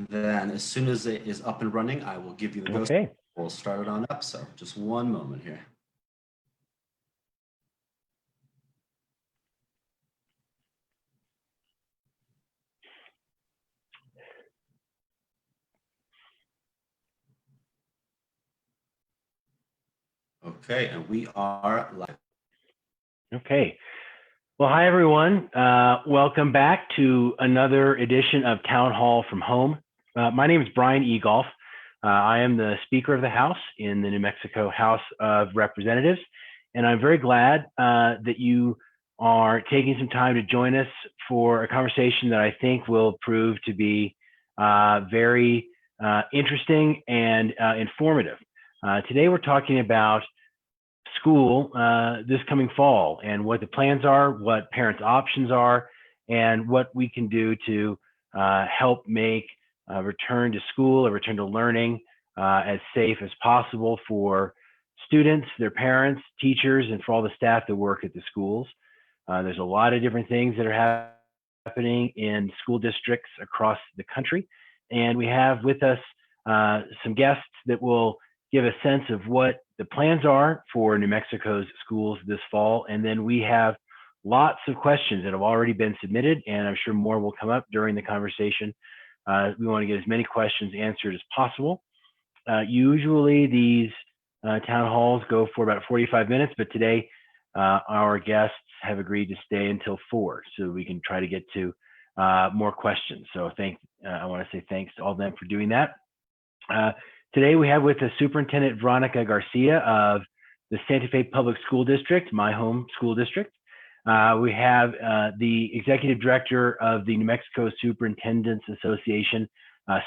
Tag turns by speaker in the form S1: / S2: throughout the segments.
S1: and then as soon as it is up and running, I will give you the go.
S2: Okay.
S1: We'll start it on up. So just one moment here. Okay, and we are live.
S2: Okay. Well, hi, everyone. Welcome back to another edition of Town Hall from Home. My name is Brian Egolf. I am the Speaker of the House in the New Mexico House of Representatives, and I'm very glad that you are taking some time to join us for a conversation that I think will prove to be very interesting and informative. Today, we're talking about school this coming fall and what the plans are, what parents' options are, and what we can do to help make a return to school, a return to learning as safe as possible for students, their parents, teachers, and for all the staff that work at the schools. There's a lot of different things that are happening in school districts across the country. And we have with us some guests that will give a sense of what the plans are for New Mexico's schools this fall. And then we have lots of questions that have already been submitted, and I'm sure more will come up during the conversation. We want to get as many questions answered as possible. Usually these town halls go for about 45 minutes, but today our guests have agreed to stay until 4, so we can try to get to more questions. So I want to say thanks to all of them for doing that. Today we have with us Superintendent Veronica Garcia of the Santa Fe Public School District, my home school district. We have the Executive Director of the New Mexico Superintendents Association,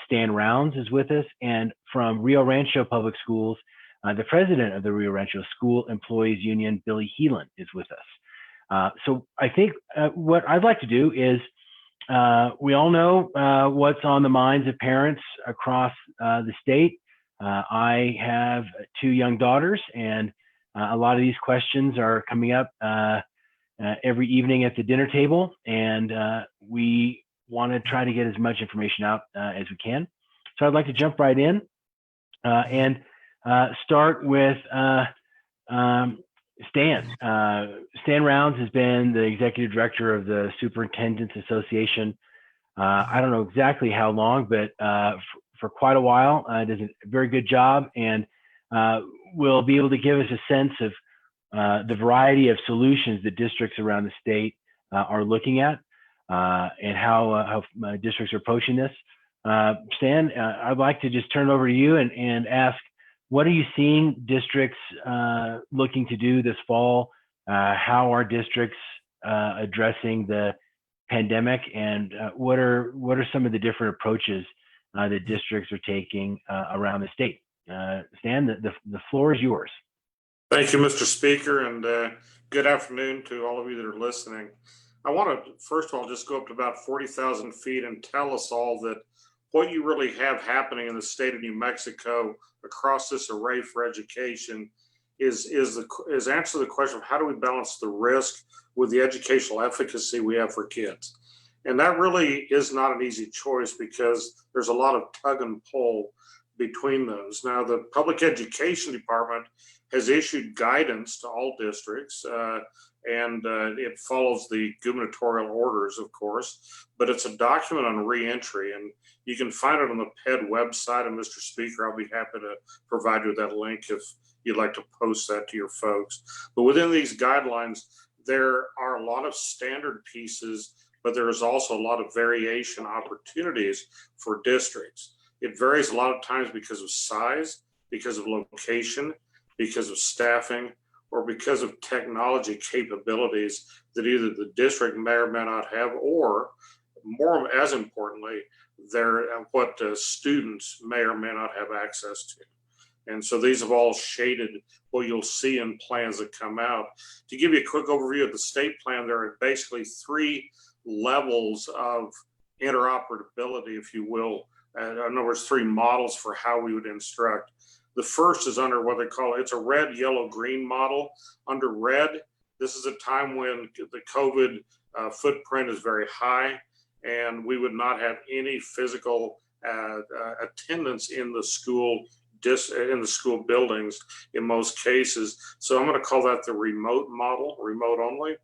S2: Stan Rounds, is with us, and from Rio Rancho Public Schools, the President of the Rio Rancho School Employees Union, Billy Heelan, is with us. So I think what I'd like to do is we all know what's on the minds of parents across the state. I have 2 young daughters, and a lot of these questions are coming up every evening at the dinner table, and we want to try to get as much information out as we can. So I'd like to jump right in and start with Stan. Stan Rounds has been the Executive Director of the Superintendents Association. I don't know exactly how long, but for quite a while. Does a very good job, and will be able to give us a sense of the variety of solutions that districts around the state are looking at and how districts are approaching this. Stan, I'd like to just turn it over to you and ask, what are you seeing districts looking to do this fall? How are districts addressing the pandemic, and what are some of the different approaches that districts are taking around the state? Stan, the floor is yours.
S3: Thank you, Mr. Speaker, and good afternoon to all of you that are listening. I want to, first of all, just go up to about 40,000 feet and tell us all that what you really have happening in the state of New Mexico across this array for education is answer the question of how do we balance the risk with the educational efficacy we have for kids. And that really is not an easy choice because there's a lot of tug and pull between those. Now, the Public Education Department has issued guidance to all districts, and it follows the gubernatorial orders, of course, but it's a document on reentry, and you can find it on the PED website. And Mr. Speaker, I'll be happy to provide you with that link if you'd like to post that to your folks. But within these guidelines, there are a lot of standard pieces, but there is also a lot of variation opportunities for districts. It varies a lot of times because of size, because of location, because of staffing, or because of technology capabilities that either the district may or may not have, or more as importantly, what students may or may not have access to. And so these have all shaded what you'll see in plans that come out. To give you a quick overview of the state plan, there are basically 3 levels of interoperability, if you will. In other words, 3 models for how we would instruct. The first is under what they call, it's a red, yellow, green model. Under red, this is a time when the COVID footprint is very high, and we would not have any physical attendance in the school in the school buildings in most cases. So I'm going to call that the remote model, remote only.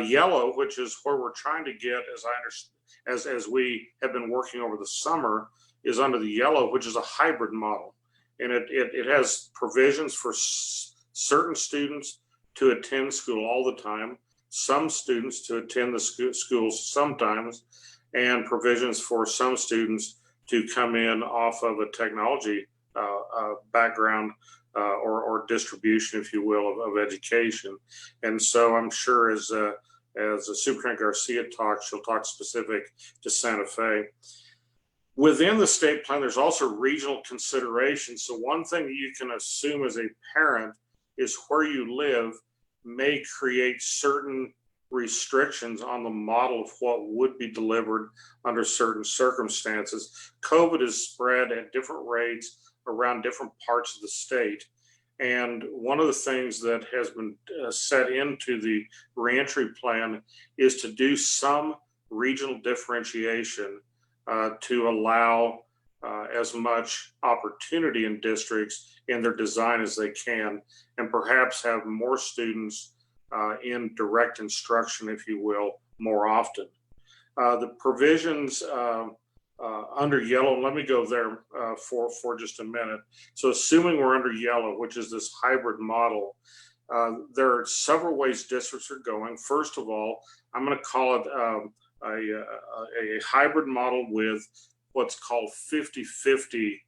S3: Yellow, which is where we're trying to get, as I understand, as we have been working over the summer, is under the yellow, which is a hybrid model, and it has provisions for certain students to attend school all the time, some students to attend the schools sometimes, and provisions for some students to come in off of a technology background or distribution, if you will, of education. And so I'm sure as Superintendent Garcia talks, she'll talk specific to Santa Fe. Within the state plan, there's also regional considerations. So one thing that you can assume as a parent is where you live may create certain restrictions on the model of what would be delivered under certain circumstances. COVID is spread at different rates around different parts of the state. And one of the things that has been set into the reentry plan is to do some regional differentiation to allow as much opportunity in districts in their design as they can, and perhaps have more students in direct instruction, if you will, more often. The provisions under yellow, let me go there for just a minute. So assuming we're under yellow, which is this hybrid model, there are several ways districts are going. First of all, I'm going to call it a hybrid model with what's called 50-50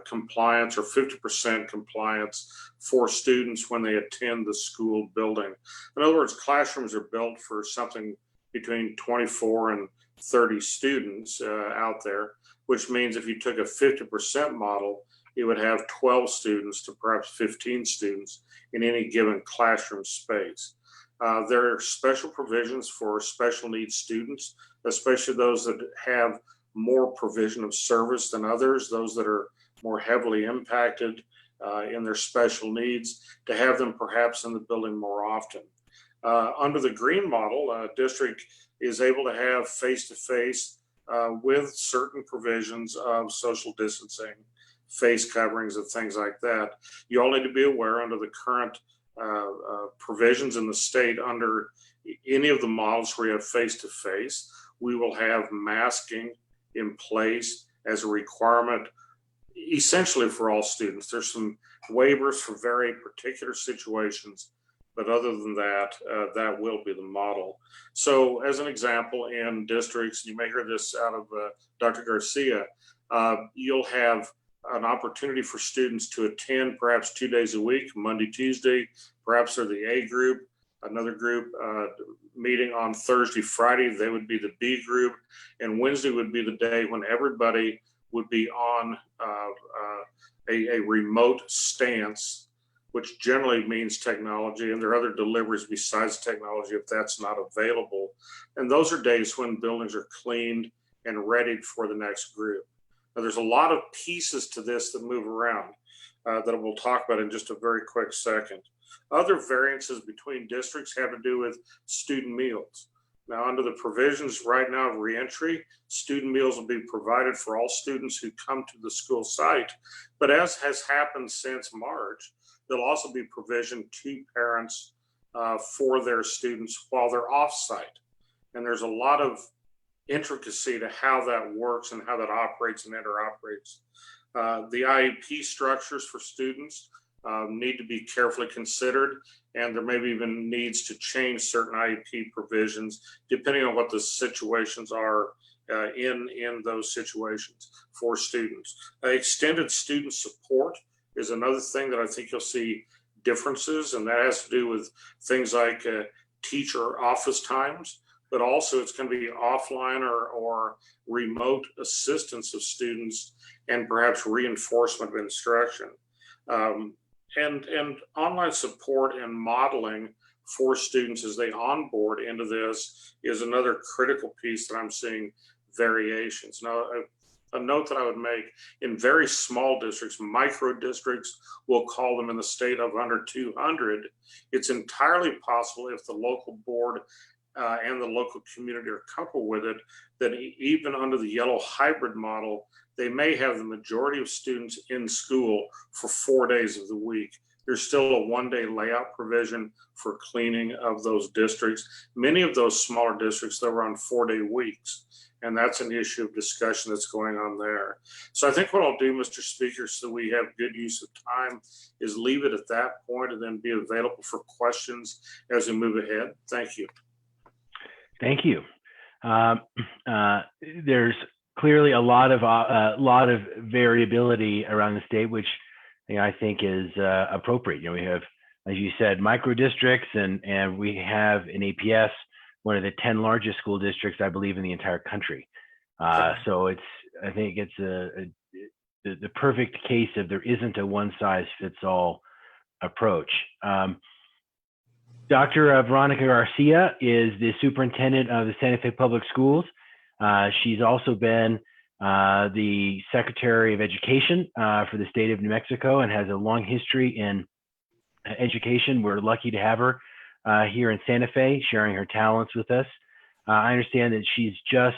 S3: compliance, or 50% compliance for students when they attend the school building. In other words, classrooms are built for something between 24 and 30 students out there, which means if you took a 50% model, it would have 12 students to perhaps 15 students in any given classroom space. There are special provisions for special needs students, especially those that have more provision of service than others, those that are more heavily impacted in their special needs, to have them perhaps in the building more often. Under the green model, district is able to have face-to-face with certain provisions of social distancing, face coverings, and things like that. You all need to be aware under the current provisions in the state, under any of the models where you have face-to-face, we will have masking in place as a requirement essentially for all students. There's some waivers for very particular situations, but other than that, that will be the model. So as an example, in districts, you may hear this out of Dr. Garcia, you'll have an opportunity for students to attend perhaps 2 days a week, Monday, Tuesday, perhaps they're the A group, another group meeting on Thursday, Friday, they would be the B group, and Wednesday would be the day when everybody would be on a remote stance, which generally means technology, and there are other deliveries besides technology if that's not available. And those are days when buildings are cleaned and readied for the next group. Now, there's a lot of pieces to this that move around that we'll talk about in just a very quick second. Other variances between districts have to do with student meals. Now, under the provisions right now of reentry, student meals will be provided for all students who come to the school site. But as has happened since March, there'll also be provision to parents for their students while they're off-site. And there's a lot of intricacy to how that works and how that operates and interoperates. The IEP structures for students need to be carefully considered, and there may be even needs to change certain IEP provisions depending on what the situations are in those situations for students. Extended student support is another thing that I think you'll see differences, and that has to do with things like teacher office times, but also it's going to be offline or remote assistance of students and perhaps reinforcement of instruction. And online support and modeling for students as they onboard into this is another critical piece that I'm seeing variations. Now, a note that I would make, in very small districts, micro districts, we'll call them, in the state of under 200, it's entirely possible if the local board and the local community are comfortable with it, that even under the yellow hybrid model, they may have the majority of students in school for 4 days of the week. There's still a 1-day layout provision for cleaning of those districts. Many of those smaller districts, they're on 4-day weeks. And that's an issue of discussion that's going on there. So I think what I'll do, Mr. Speaker, so we have good use of time, is leave it at that point and then be available for questions as we move ahead. Thank you.
S2: Thank you. There's clearly a lot of variability around the state, which I think is appropriate. We have, as you said, micro districts, and we have an APS, one of the 10 largest school districts, I believe, in the entire country. So I think it's the perfect case of there isn't a one-size-fits-all approach. Dr. Veronica Garcia is the superintendent of the Santa Fe Public Schools. She's also been the Secretary of Education for the state of New Mexico and has a long history in education. We're lucky to have her here in Santa Fe, sharing her talents with us. I understand that she's just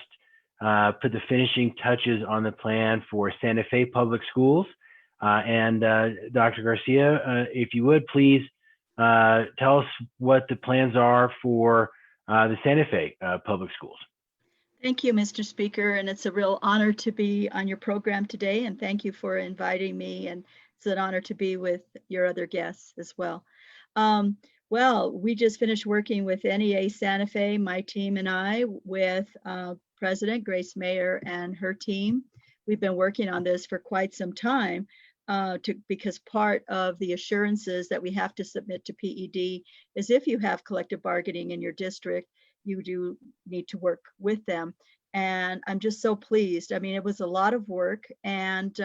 S2: put the finishing touches on the plan for Santa Fe Public Schools. And Dr. Garcia, if you would, please tell us what the plans are for the Santa Fe Public Schools.
S4: Thank you, Mr. Speaker, and it's a real honor to be on your program today, and thank you for inviting me, and it's an honor to be with your other guests as well. Well, we just finished working with NEA Santa Fe, my team and I, with President Grace Mayer and her team. We've been working on this for quite some time because part of the assurances that we have to submit to PED is if you have collective bargaining in your district, you do need to work with them. And I'm just so pleased. I mean, it was a lot of work, and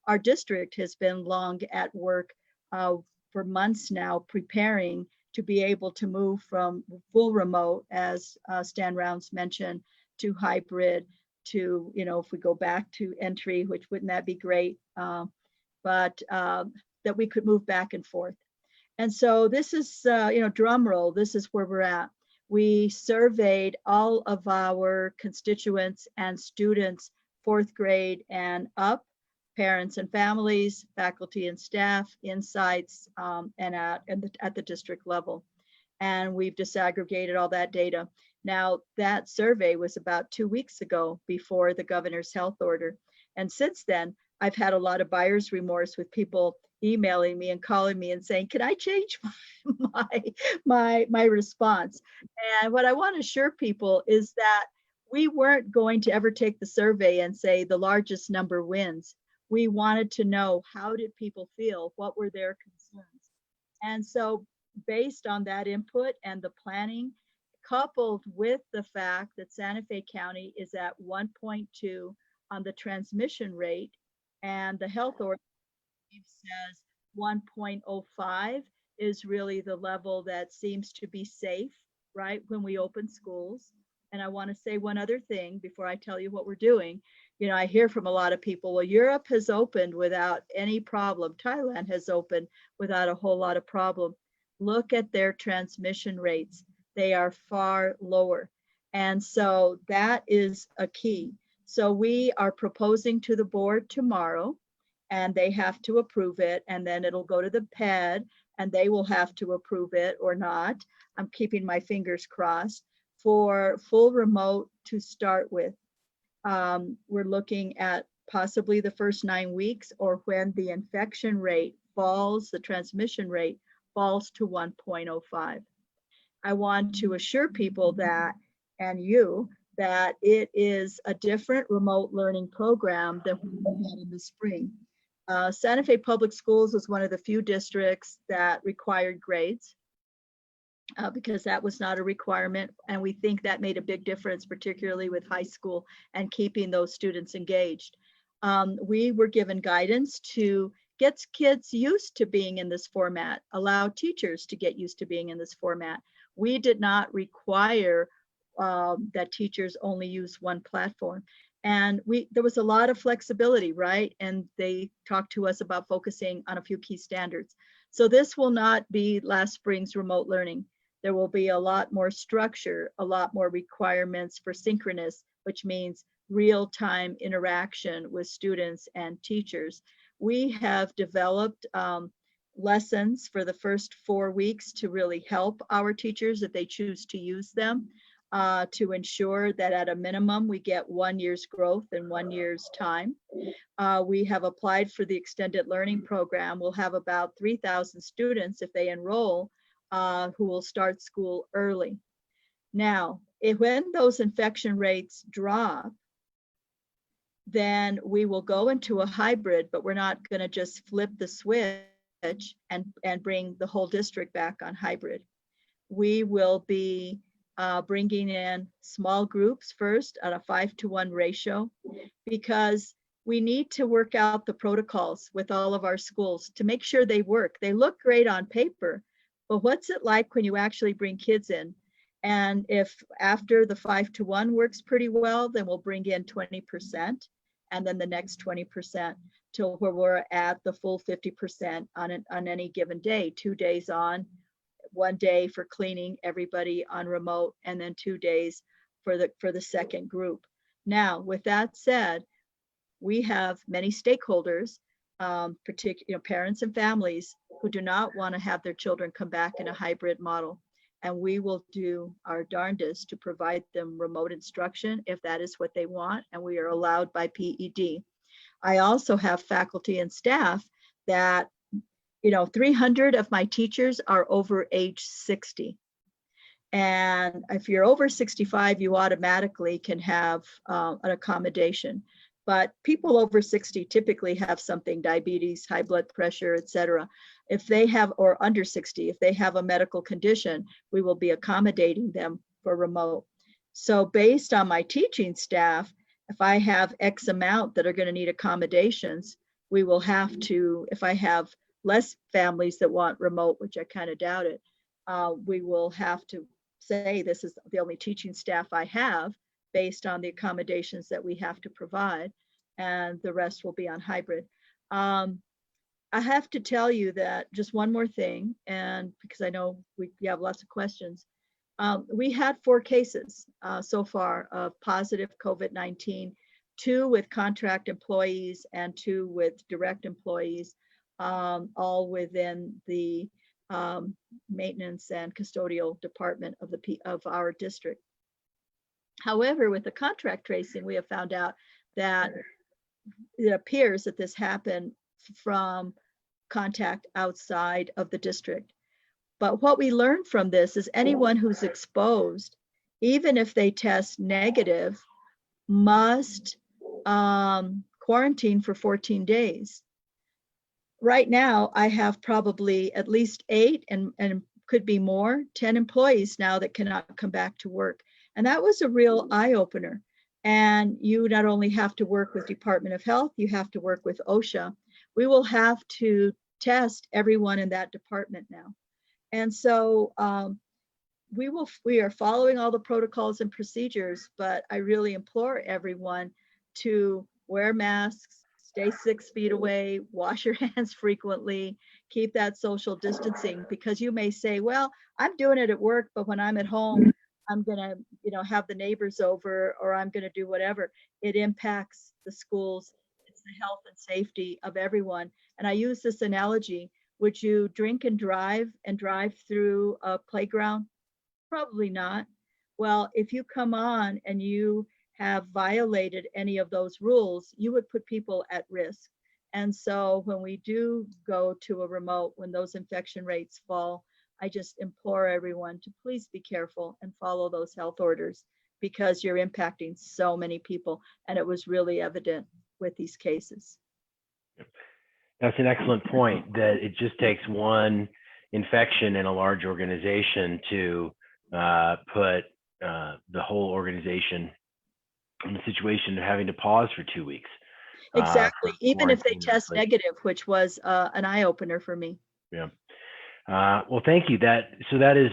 S4: our district has been long at work for months now, preparing to be able to move from full remote, as Stan Rounds mentioned, to hybrid, to, if we go back to entry, which wouldn't that be great, but that we could move back and forth. And so this is, drum roll, this is where we're at. We surveyed all of our constituents and students, 4th grade and up, parents and families, faculty and staff, insights, and at the district level. And we've disaggregated all that data. Now, that survey was about 2 weeks ago before the governor's health order. And since then, I've had a lot of buyer's remorse with people emailing me and calling me and saying, can I change my response? And what I want to assure people is that we weren't going to ever take the survey and say the largest number wins. We wanted to know, how did people feel? What were their concerns? And so based on that input and the planning, coupled with the fact that Santa Fe County is at 1.2 on the transmission rate, and the health order says 1.05 is really the level that seems to be safe, right, when we open schools. And I want to say one other thing before I tell you what we're doing. I hear from a lot of people, well, Europe has opened without any problem. Thailand has opened without a whole lot of problem. Look at their transmission rates. They are far lower. And so that is a key. So we are proposing to the board tomorrow, and they have to approve it, and then it'll go to the PED, and they will have to approve it or not. I'm keeping my fingers crossed for full remote to start with. We're looking at possibly the first 9 weeks, or when the infection rate falls, the transmission rate falls to 1.05. I want to assure people that, and you, that it is a different remote learning program than we had in the spring. Santa Fe Public Schools was one of the few districts that required grades because that was not a requirement. And we think that made a big difference, particularly with high school and keeping those students engaged. We were given guidance to get kids used to being in this format, allow teachers to get used to being in this format. We did not require that teachers only use one platform. And there was a lot of flexibility, right? And they talked to us about focusing on a few key standards. So this will not be last spring's remote learning. There will be a lot more structure, a lot more requirements for synchronous, which means real-time interaction with students and teachers. We have developed lessons for the first 4 weeks to really help our teachers if they choose to use them, to ensure that at a minimum we get 1 year's growth in 1 year's time. We have applied for the extended learning program. We'll have about 3,000 students if they enroll who will start school early. Now, when those infection rates drop, then we will go into a hybrid, but we're not going to just flip the switch and bring the whole district back on hybrid. We will be bringing in small groups first at a 5-to-1 ratio, because we need to work out the protocols with all of our schools to make sure they work. They look great on paper, but what's it like when you actually bring kids in? And if after the 5-to-1 works pretty well, then we'll bring in 20%, and then the next 20% till where we're at the full 50% on any given day. 2 days on, 1 day for cleaning everybody on remote, and then 2 days for the second group. Now, with that said, we have many stakeholders, particularly parents and families, who do not want to have their children come back in a hybrid model. And we will do our darndest to provide them remote instruction if that is what they want, and we are allowed by PED. I also have faculty and staff that, 300 of my teachers are over age 60. And if you're over 65, you automatically can have an accommodation. But people over 60 typically have something, diabetes, high blood pressure, et cetera. If they have, or under 60, if they have a medical condition, we will be accommodating them for remote. So based on my teaching staff, if I have X amount that are going to need accommodations, we will have to, if I have less families that want remote, which I kind of doubt it, we will have to say this is the only teaching staff I have based on the accommodations that we have to provide, and the rest will be on hybrid. I have to tell you that just one more thing, and because I know we have lots of questions. We had 4 cases so far of positive COVID-19, 2 with contract employees and 2 with direct employees, all within the maintenance and custodial department of our district. However, with the contract tracing, we have found out that it appears that this happened from contact outside of the district. But what we learned from this is anyone who's exposed, even if they test negative, must quarantine for 14 days. Right now, I have probably at least 8 and could be more, 10 employees now that cannot come back to work. And that was a real eye-opener. And you not only have to work with Department of Health, you have to work with OSHA. We will have to test everyone in that department now. And so we are following all the protocols and procedures, but I really implore everyone to wear masks, stay 6 feet away, wash your hands frequently, keep that social distancing, because you may say, well, I'm doing it at work, but when I'm at home, I'm gonna, have the neighbors over, or I'm gonna do whatever. It impacts the schools. It's the health and safety of everyone. And I use this analogy. Would you drink and drive through a playground? Probably not. Well, if you come on and you have violated any of those rules, you would put people at risk. And so when we do go to a remote, when those infection rates fall, I just implore everyone to please be careful and follow those health orders, because you're impacting so many people. And it was really evident with these cases.
S2: That's an excellent point, that it just takes one infection in a large organization to put the whole organization in a situation of having to pause for 2 weeks.
S4: Exactly. Even if they test negative, which was an eye-opener for me.
S2: Yeah. Well, thank you. That is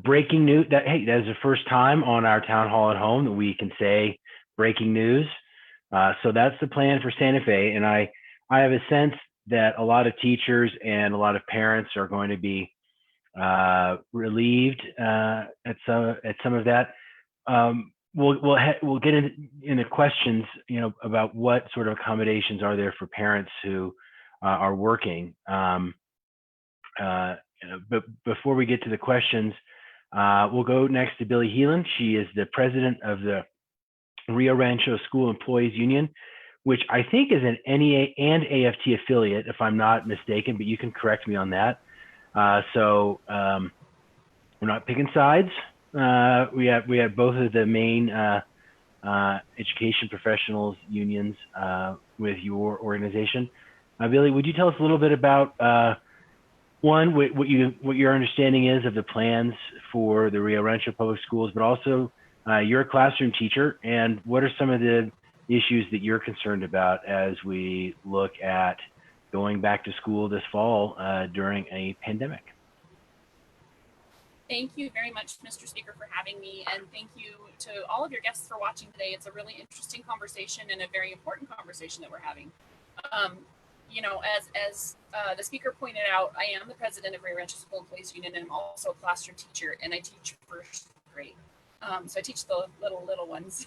S2: breaking news. That is the first time on our town hall at home that we can say breaking news. So that's the plan for Santa Fe, and I have a sense that a lot of teachers and a lot of parents are going to be relieved at some of that. We'll get into questions, about what sort of accommodations are there for parents who are working. But before we get to the questions, we'll go next to Billy Heelan. She is the president of the Rio Rancho School Employees Union, which I think is an NEA and AFT affiliate, if I'm not mistaken, but you can correct me on that. So we're not picking sides. We have both of the main education professionals unions with your organization. Billy, would you tell us a little bit about one, what your understanding is of the plans for the Rio Rancho Public Schools, but also you're a classroom teacher, and what are some of the issues that you're concerned about as we look at going back to school this fall during a pandemic?
S5: Thank you very much, Mr. Speaker, for having me, and thank you to all of your guests for watching today. It's a really interesting conversation and a very important conversation that we're having. As the speaker pointed out, I am the president of Rio Rancho School Employees Union, and I'm also a classroom teacher, and I teach first grade. So I teach the little ones.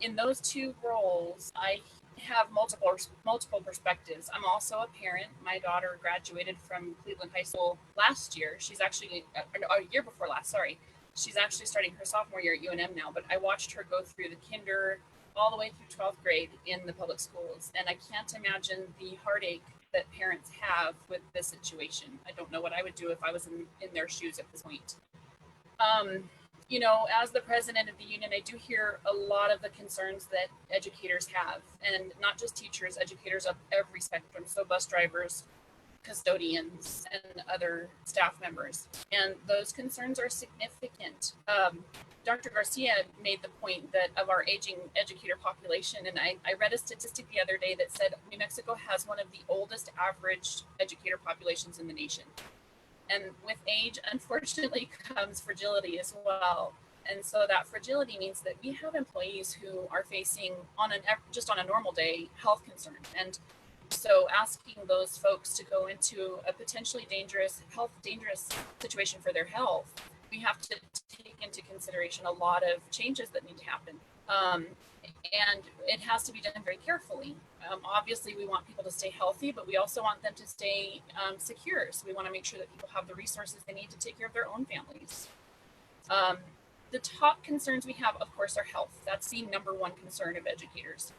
S5: In those two roles, I have multiple perspectives. I'm also a parent. My daughter graduated from Cleveland High School last year. She's actually a year before last. Sorry, she's actually starting her sophomore year at UNM now. But I watched her go through the kinder all the way through 12th grade in the public schools, and I can't imagine the heartache that parents have with this situation. I don't know what I would do if I was in their shoes at this point. As the president of the union, I do hear a lot of the concerns that educators have, and not just teachers, educators of every spectrum. So bus drivers, custodians, and other staff members. And those concerns are significant. Dr. Garcia made the point that of our aging educator population, and I read a statistic the other day that said New Mexico has one of the oldest average educator populations in the nation. And with age, unfortunately, comes fragility as well. And so that fragility means that we have employees who are facing just on a normal day health concerns. And so asking those folks to go into a potentially dangerous situation for their health, we have to take into consideration a lot of changes that need to happen. And it has to be done very carefully. Obviously, we want people to stay healthy, but we also want them to stay secure. So we want to make sure that people have the resources they need to take care of their own families. The top concerns we have, of course, are health. That's the number one concern of educators.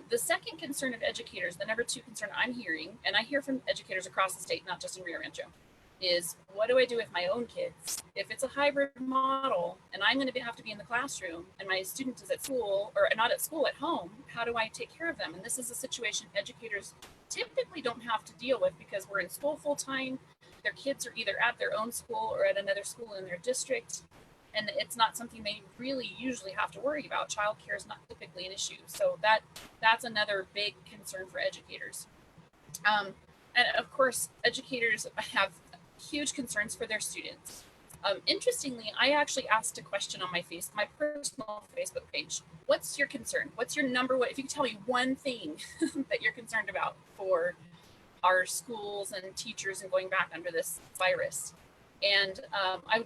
S5: The second concern of educators, the number two concern I'm hearing, and I hear from educators across the state, not just in Rio Rancho, is what do I do with my own kids? If it's a hybrid model and I'm going to have to be in the classroom and my student is at school or not at school at home, how do I take care of them? And this is a situation educators typically don't have to deal with because we're in school full time. Their kids are either at their own school or at another school in their district. And it's not something they really usually have to worry about. Childcare is not typically an issue. So that's another big concern for educators. And of course, educators have huge concerns for their students. Interestingly, I actually asked a question on my personal Facebook page. What's your concern? What's your number one? If you could tell me one thing that you're concerned about for our schools and teachers and going back under this virus. And I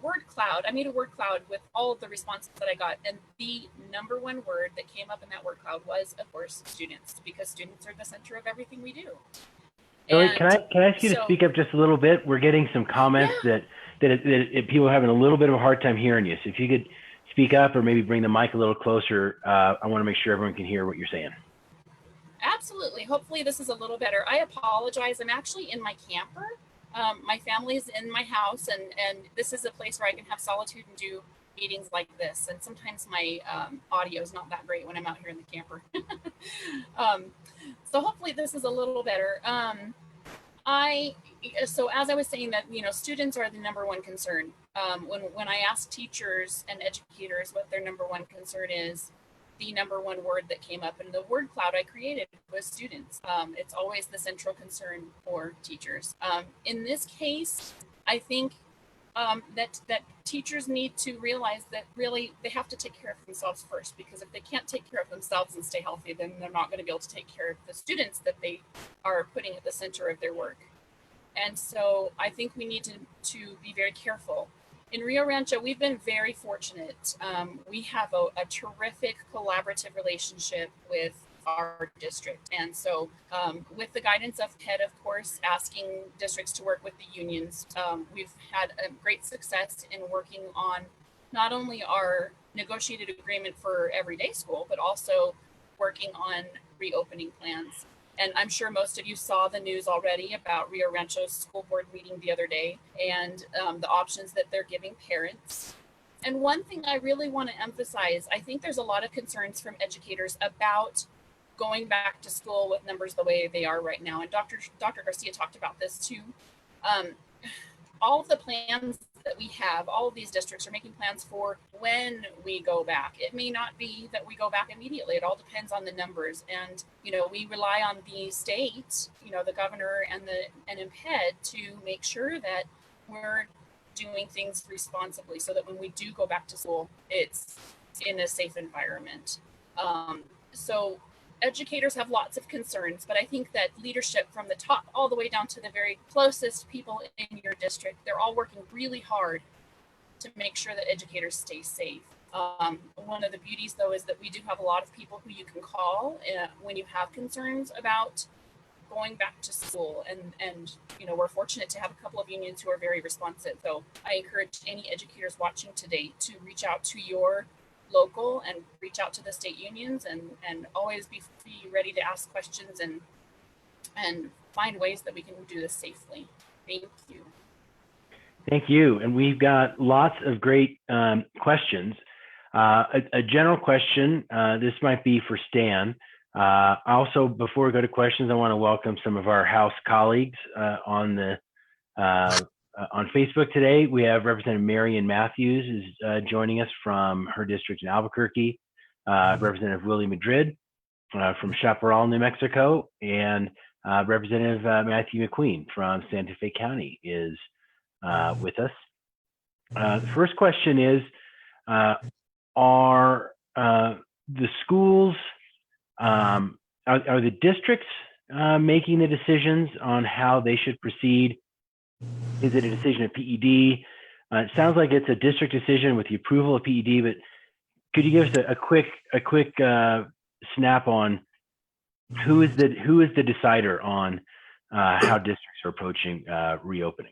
S5: made a word cloud with all of the responses that I got. And the number one word that came up in that word cloud was, of course, students, because students are the center of everything we do.
S2: Billy, can I ask you to speak up just a little bit? We're getting some comments that people are having a little bit of a hard time hearing you. So if you could speak up or maybe bring the mic a little closer, I want to make sure everyone can hear what you're saying.
S5: Absolutely. Hopefully this is a little better. I apologize. I'm actually in my camper. My family's in my house, and this is a place where I can have solitude and do meetings like this. And sometimes my audio is not that great when I'm out here in the camper. So hopefully this is a little better. So as I was saying that, students are the number one concern. When I ask teachers and educators what their number one concern is, the number one word that came up in the word cloud I created was students. It's always the central concern for teachers. In this case, I think that teachers need to realize that really they have to take care of themselves first, because if they can't take care of themselves and stay healthy, then they're not going to be able to take care of the students that they are putting at the center of their work. And so I think we need to be very careful. In Rio Rancho, we've been very fortunate. We have a terrific collaborative relationship with our district. And so with the guidance of PED, of course, asking districts to work with the unions, we've had a great success in working on not only our negotiated agreement for everyday school, but also working on reopening plans. And I'm sure most of you saw the news already about Rio Rancho's school board meeting the other day and the options that they're giving parents. And one thing I really want to emphasize, I think there's a lot of concerns from educators about going back to school with numbers the way they are right now. And Dr. Garcia talked about this too. All of the plans that we have, all of these districts are making plans for when we go back. It may not be that we go back immediately. It all depends on the numbers. And, we rely on the state, the governor and MPED to make sure that we're doing things responsibly so that when we do go back to school, it's in a safe environment. So educators have lots of concerns, but I think that leadership from the top all the way down to the very closest people in your district, they're all working really hard to make sure that educators stay safe. One of the beauties, though, is that we do have a lot of people who you can call when you have concerns about going back to school. And we're fortunate to have a couple of unions who are very responsive. So I encourage any educators watching today to reach out to your local and reach out to the state unions and always be ready to ask questions and find ways that we can do this safely. Thank you.
S2: Thank you. And we've got lots of great questions. A general question, this might be for Stan. Also, before we go to questions, I want to welcome some of our House colleagues on Facebook today. We have Representative Marion Matthews is joining us from her district in Albuquerque, Representative Willie Madrid from Chaparral, New Mexico, and Representative Matthew McQueen from Santa Fe County is with us. The first question is, are the schools, are the districts making the decisions on how they should proceed? Is it a decision of PED? It sounds like it's a district decision with the approval of PED, but could you give us a quick snap on who is the decider on how districts are approaching reopening?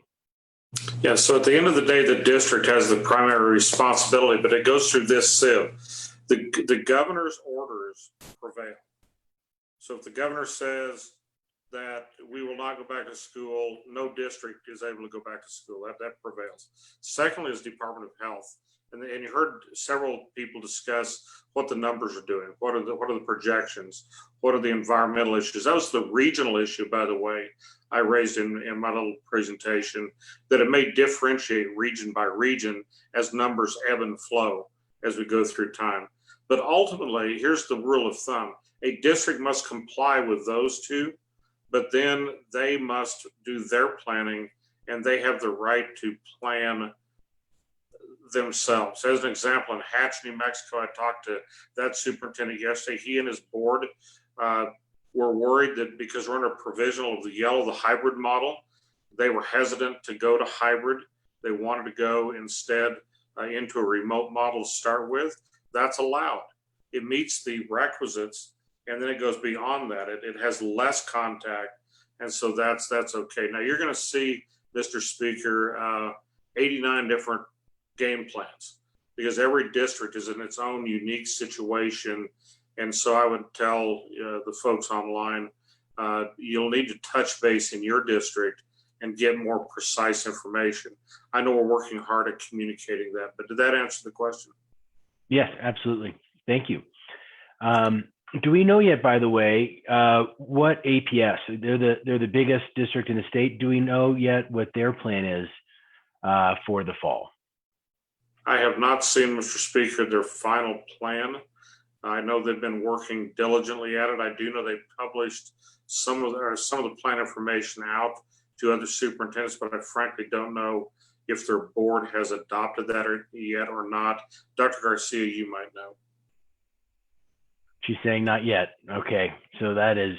S3: Yeah, so at the end of the day, the district has the primary responsibility, but it goes through this sieve. The governor's orders prevail. So if the governor says that we will not go back to school, no district is able to go back to school. That prevails. Secondly is Department of Health. And you heard several people discuss what the numbers are doing. What are the projections? What are the environmental issues? That was the regional issue, by the way, I raised in my little presentation, that it may differentiate region by region as numbers ebb and flow as we go through time. But ultimately, here's the rule of thumb. A district must comply with those two, but then they must do their planning and they have the right to plan themselves. As an example, in Hatch, New Mexico, I talked to that superintendent yesterday. He and his board were worried that because we're under provisional of the hybrid model, they were hesitant to go to hybrid. They wanted to go instead into a remote model to start with. That's allowed. It meets the requisites, and then it goes beyond that. It has less contact, and so that's okay. Now you're going to see, Mr. Speaker, 89 different game plans because every district is in its own unique situation. And so I would tell the folks online, you'll need to touch base in your district and get more precise information. I know we're working hard at communicating that, but did that answer the question?
S2: Yes, absolutely. Thank you. Do we know yet, by the way, what APS, they're the biggest district in the state. Do we know yet what their plan is for the fall?
S3: I have not seen, Mr. Speaker, their final plan. I know they've been working diligently at it. I do know they published some of the plan information out to other superintendents, but I frankly don't know if their board has adopted that yet or not. Dr. Garcia, you might know. She's
S2: saying not yet. Okay, so that is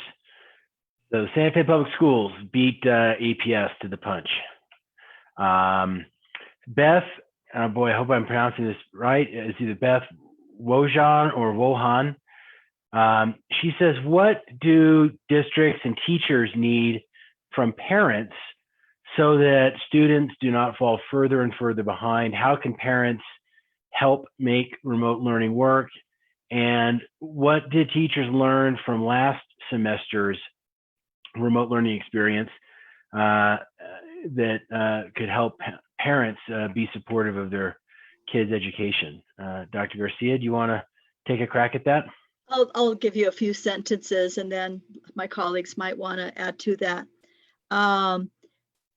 S2: So Santa Fe Public Schools beat APS to the punch. Beth, boy, I hope I'm pronouncing this right. It's either Beth Wojan or Wohan. She says, what do districts and teachers need from parents so that students do not fall further and further behind? How can parents help make remote learning work? And what did teachers learn from last semester's remote learning experience that could help parents be supportive of their kids' education? Dr. Garcia, do you want to take a crack at that?
S4: I'll give you a few sentences and then my colleagues might want to add to that.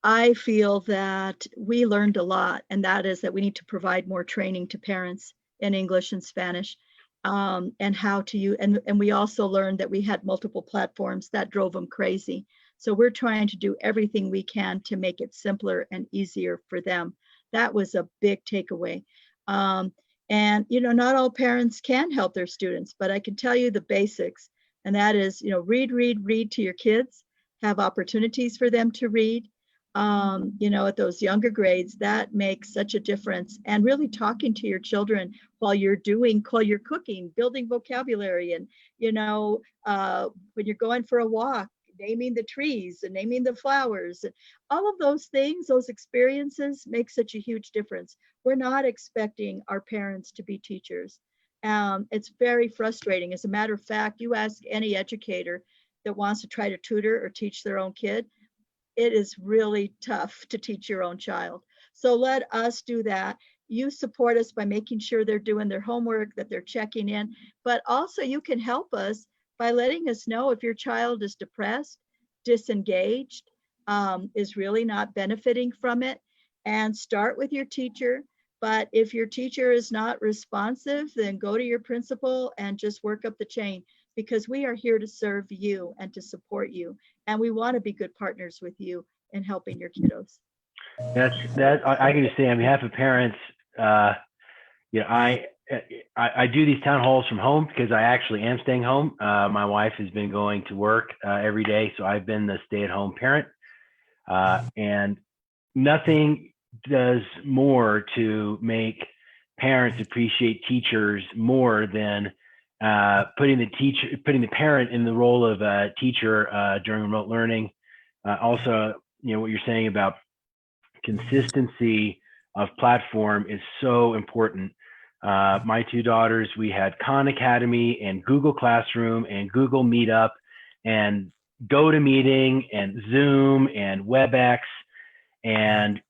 S4: I feel that we learned a lot, and that is that we need to provide more training to parents in English and Spanish, and how to use, and we also learned that we had multiple platforms that drove them crazy. So we're trying to do everything we can to make it simpler and easier for them. That was a big takeaway. And, not all parents can help their students, but I can tell you the basics. And that is, read to your kids, have opportunities for them to read, at those younger grades. That makes such a difference. And really talking to your children while you're cooking, building vocabulary, and, when you're going for a walk, naming the trees and naming the flowers, and all of those things, those experiences make such a huge difference. We're not expecting our parents to be teachers. It's very frustrating. As a matter of fact, you ask any educator that wants to try to tutor or teach their own kid, it is really tough to teach your own child. So let us do that. You support us by making sure they're doing their homework, that they're checking in, but also you can help us by letting us know if your child is depressed, disengaged, is really not benefiting from it, and start with your teacher. But if your teacher is not responsive, then go to your principal and just work up the chain, because we are here to serve you and to support you. And we want to be good partners with you in helping your kiddos.
S2: I can just say on behalf of parents, I do these town halls from home because I actually am staying home. My wife has been going to work every day, so I've been the stay-at-home parent. And nothing does more to make parents appreciate teachers more than putting the parent in the role of a teacher during remote learning. Also, what you're saying about consistency of platform is so important. My two daughters, we had Khan Academy and Google Classroom and Google Meetup and GoToMeeting and Zoom and WebEx, and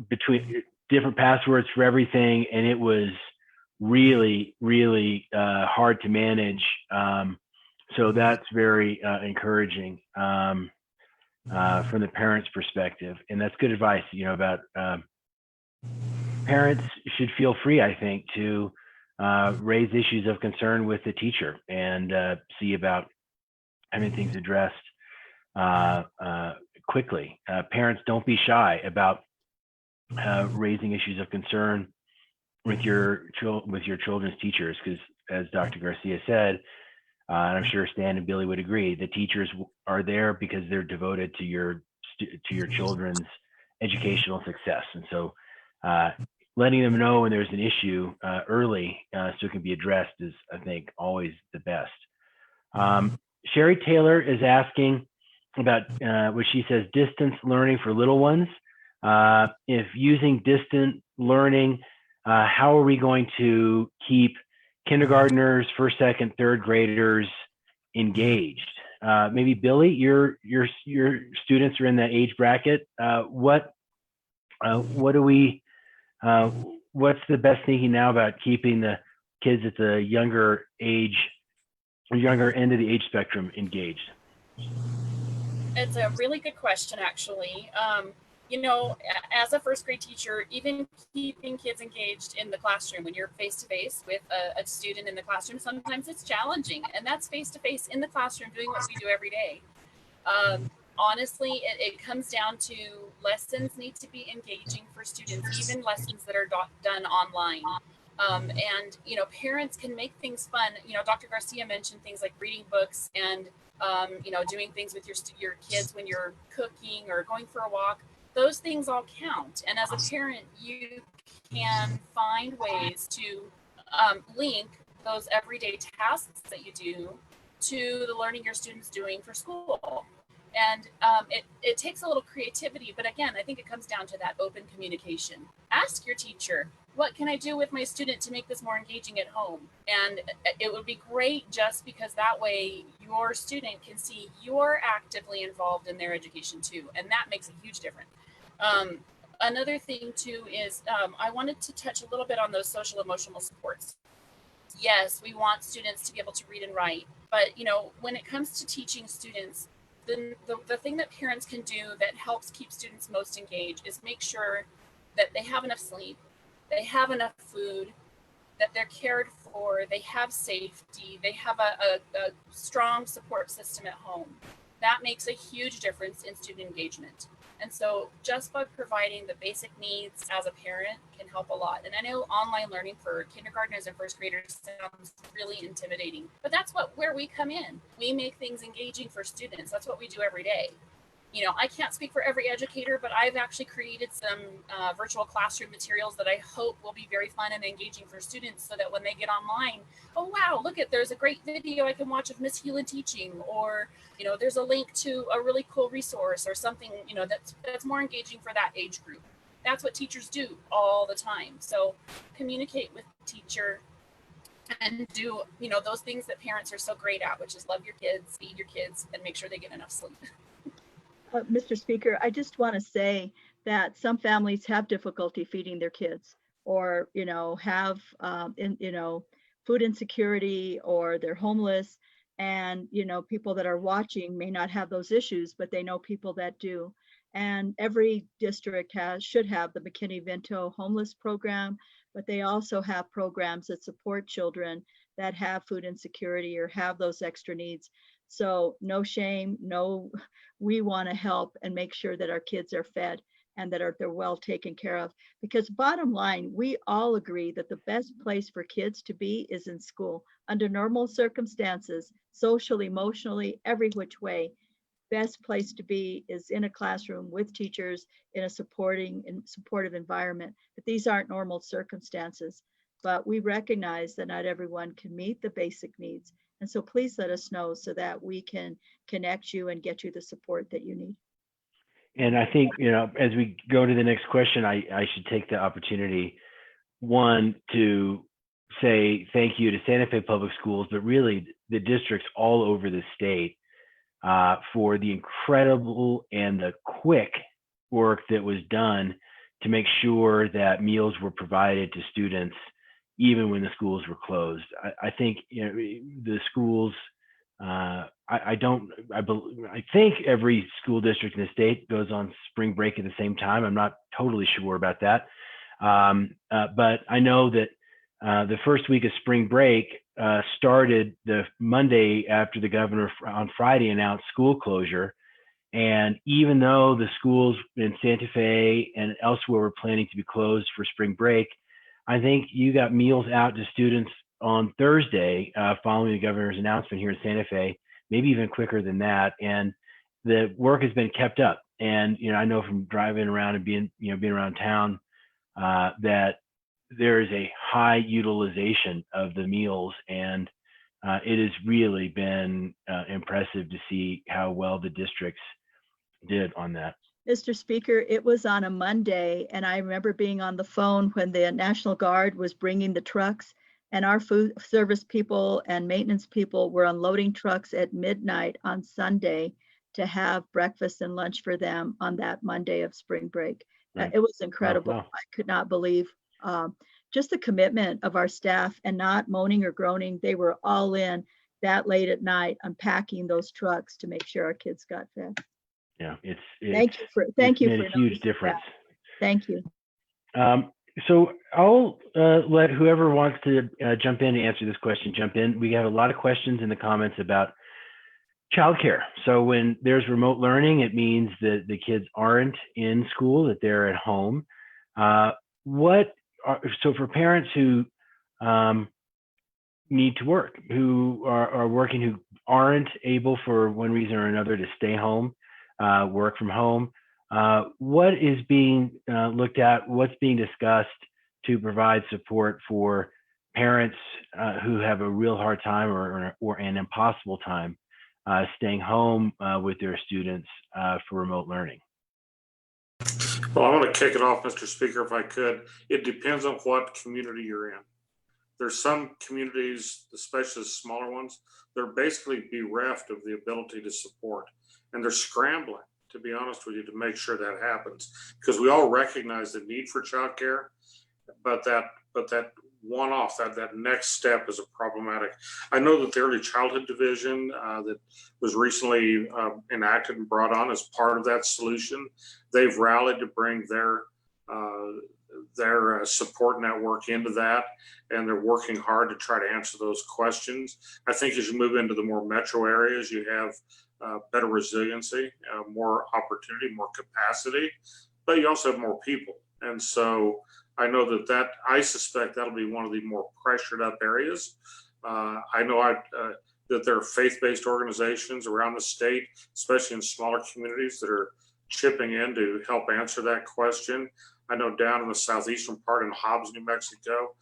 S2: between different passwords for everything. And it was really, really hard to manage. So that's very encouraging from the parents' perspective. And that's good advice, about parents should feel free, I think, to raise issues of concern with the teacher and see about having things addressed quickly. Parents, don't be shy about raising issues of concern with your children's teachers, because as Dr. Garcia said, and I'm sure Stan and Billy would agree, the teachers are there because they're devoted to your children's educational success. And so letting them know when there's an issue early so it can be addressed is, I think, always the best. Sherry Taylor is asking about what she says, distance learning for little ones. If using distant learning, how are we going to keep kindergartners, first, second, third graders engaged? Maybe Billy, your students are in that age bracket. What's the best thinking now about keeping the kids at the younger age, or younger end of the age spectrum engaged?
S5: It's a really good question, actually. As a first grade teacher, even keeping kids engaged in the classroom when you're face to face with a student in the classroom, sometimes it's challenging, and that's face to face in the classroom doing what we do every day. Honestly, it comes down to lessons need to be engaging for students, even lessons that are done online. And parents can make things fun. Dr. Garcia mentioned things like reading books and doing things with your kids when you're cooking or going for a walk. Those things all count. And as a parent, you can find ways to link those everyday tasks that you do to the learning your students doing for school. And it takes a little creativity, but again, I think it comes down to that open communication. Ask your teacher, what can I do with my student to make this more engaging at home? And it would be great just because that way your student can see you're actively involved in their education too. And that makes a huge difference. Another thing too is I wanted to touch a little bit on those social emotional supports. Yes, we want students to be able to read and write, but when it comes to teaching students, the thing that parents can do that helps keep students most engaged is make sure that they have enough sleep, they have enough food, that they're cared for, they have safety, they have a strong support system at home. That makes a huge difference in student engagement. And so just by providing the basic needs as a parent can help a lot. And I know online learning for kindergartners and first graders sounds really intimidating, but that's where we come in. We make things engaging for students. That's what we do every day. I can't speak for every educator, but I've actually created some virtual classroom materials that I hope will be very fun and engaging for students so that when they get online, oh, wow, there's a great video I can watch of Miss Hewlin teaching, or, there's a link to a really cool resource or something, that's more engaging for that age group. That's what teachers do all the time. So communicate with the teacher and do, those things that parents are so great at, which is love your kids, feed your kids, and make sure they get enough sleep.
S4: Mr. Speaker, I just want to say that some families have difficulty feeding their kids, or have food insecurity, or they're homeless, and people that are watching may not have those issues, but they know people that do. And every district should have the McKinney-Vento homeless program, but they also have programs that support children that have food insecurity or have those extra needs. So no shame, we want to help and make sure that our kids are fed and that they're well taken care of. Because bottom line, we all agree that the best place for kids to be is in school. Under normal circumstances, socially, emotionally, every which way, best place to be is in a classroom with teachers in a supportive environment. But these aren't normal circumstances. But we recognize that not everyone can meet the basic needs. And so please let us know so that we can connect you and get you the support that you need.
S2: And I think, as we go to the next question, I should take the opportunity, one, to say thank you to Santa Fe Public Schools, but really the districts all over the state for the incredible and the quick work that was done to make sure that meals were provided to students even when the schools were closed. I think the schools. I think every school district in the state goes on spring break at the same time. I'm not totally sure about that, but I know that the first week of spring break started the Monday after the governor on Friday announced school closure. And even though the schools in Santa Fe and elsewhere were planning to be closed for spring break, I think you got meals out to students on Thursday following the governor's announcement here in Santa Fe, maybe even quicker than that. And the work has been kept up. And, I know from driving around and being around town that there is a high utilization of the meals. And it has really been impressive to see how well the districts did on that.
S4: Mr. Speaker, it was on a Monday, and I remember being on the phone when the National Guard was bringing the trucks, and our food service people and maintenance people were unloading trucks at midnight on Sunday to have breakfast and lunch for them on that Monday of spring break.
S2: Right.
S4: It was incredible.
S2: Wow.
S4: I could not believe just the commitment of our staff, and not moaning or groaning. They were all in that late at night unpacking those trucks to make sure our kids got fed.
S2: Yeah,
S4: Thank you for
S2: made a huge
S4: noticing
S2: difference.
S4: that. Thank you.
S2: So I'll let whoever wants to jump in and answer this question, jump in. We have a lot of questions in the comments about childcare. So when there's remote learning, it means that the kids aren't in school, that they're at home. So for parents who need to work, who are working, who aren't able for one reason or another to stay home, work from home. What is being looked at? What's being discussed to provide support for parents who have a real hard time or an impossible time staying home with their students for remote learning?
S3: Well, I want to kick it off, Mr. Speaker, if I could. It depends on what community you're in. There's some communities, especially the smaller ones, they're basically bereft of the ability to support, and they're scrambling, to be honest with you, to make sure that happens, because we all recognize the need for childcare, but that one-off, that next step is a problematic. I know that the early childhood division that was recently enacted and brought on as part of that solution, they've rallied to bring their support network into that, and they're working hard to try to answer those questions. I think as you move into the more metro areas, you have better resiliency, more opportunity, more capacity, but you also have more people. And so I know that I suspect that'll be one of the more pressured up areas. I know that there are faith-based organizations around the state, especially in smaller communities, that are chipping in to help answer that question. I know down in the southeastern part in Hobbs, New Mexico,